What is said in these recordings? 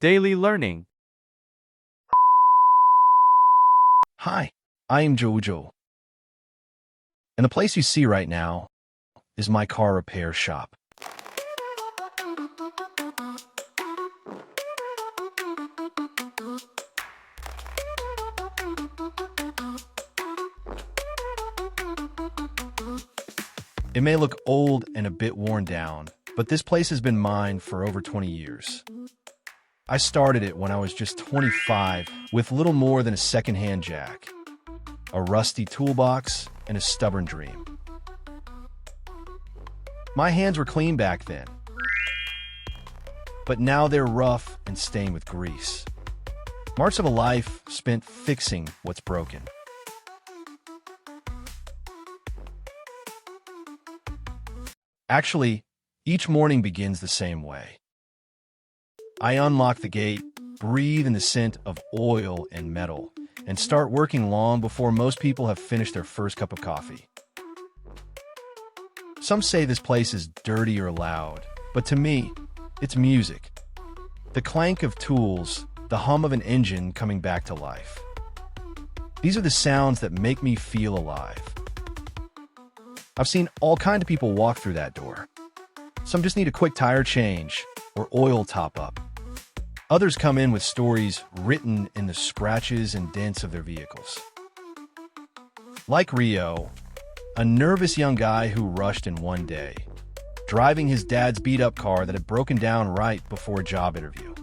Daily learning. Hi, I am Jojo. And the place you see right now is my car repair shop. It may look old and a bit worn down, but this place has been mine for over 20 years. I started it when I was just 25 with little more than a second-hand jack, a rusty toolbox, and a stubborn dream. My hands were clean back then, but now they're rough and stained with grease. Marks of a life spent fixing what's broken. Actually, each morning begins the same way. I unlock the gate, breathe in the scent of oil and metal, and start working long before most people have finished their first cup of coffee. Some say this place is dirty or loud, but to me, it's music. The clank of tools, the hum of an engine coming back to life. These are the sounds that make me feel alive. I've seen all kinds of people walk through that door. Some just need a quick tire change or oil top-up. Others come in with stories written in the scratches and dents of their vehicles. Like Rio, a nervous young guy who rushed in one day, driving his dad's beat-up car that had broken down right before a job interview.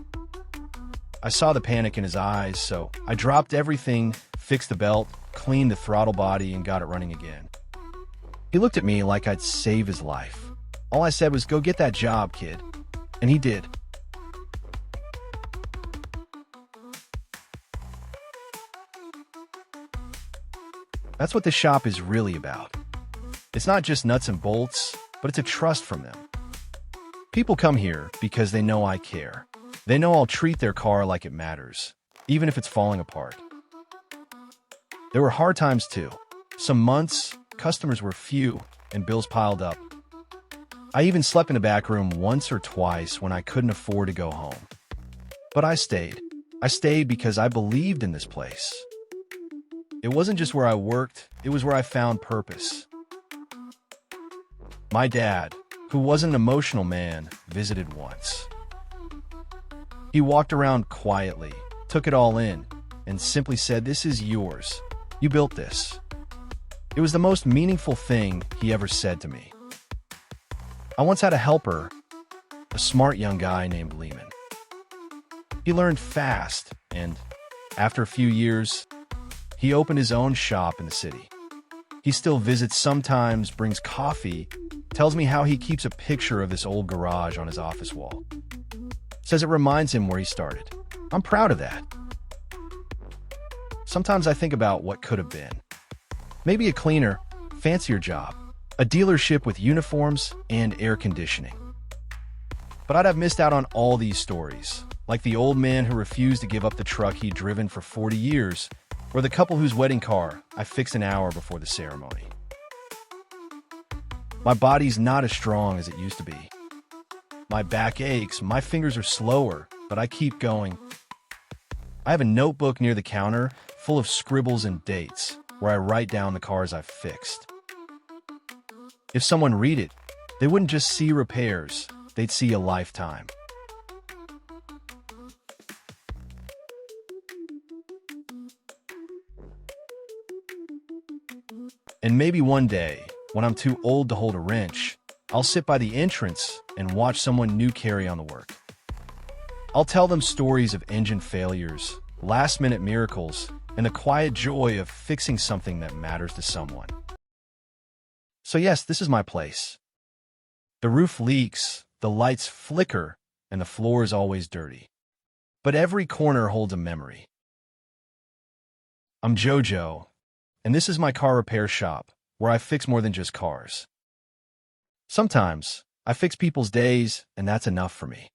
I saw the panic in his eyes, so I dropped everything, fixed the belt, cleaned the throttle body, and got it running again. He looked at me like I'd save his life. All I said was, "Go get that job, kid." And he did. That's what this shop is really about. It's not just nuts and bolts, but it's a trust from them. People come here because they know I care. They know I'll treat their car like it matters, even if it's falling apart. There were hard times too. Some months, customers were few, and bills piled up. I even slept in a back room once or twice when I couldn't afford to go home. But I stayed. I stayed because I believed in this place. It wasn't just where I worked, it was where I found purpose. My dad, who wasn't an emotional man, visited once. He walked around quietly, took it all in, and simply said, "This is yours. You built this." It was the most meaningful thing he ever said to me. I once had a helper, a smart young guy named Lehman. He learned fast, and after a few years, he opened his own shop in the city. He still visits sometimes, brings coffee, tells me how he keeps a picture of this old garage on his office wall. Says it reminds him where he started. I'm proud of that. Sometimes I think about what could have been. Maybe a cleaner, fancier job, a dealership with uniforms and air conditioning. But I'd have missed out on all these stories, like the old man who refused to give up the truck he'd driven for 40 years, or the couple whose wedding car I fixed an hour before the ceremony. My body's not as strong as it used to be. My back aches, my fingers are slower, but I keep going. I have a notebook near the counter full of scribbles and dates where I write down the cars I've fixed. If someone read it, they wouldn't just see repairs, they'd see a lifetime. And maybe one day, when I'm too old to hold a wrench, I'll sit by the entrance and watch someone new carry on the work. I'll tell them stories of engine failures, last-minute miracles, and the quiet joy of fixing something that matters to someone. So yes, this is my place. The roof leaks, the lights flicker, and the floor is always dirty. But every corner holds a memory. I'm Jojo, and this is my car repair shop, where I fix more than just cars. Sometimes, I fix people's days, and that's enough for me.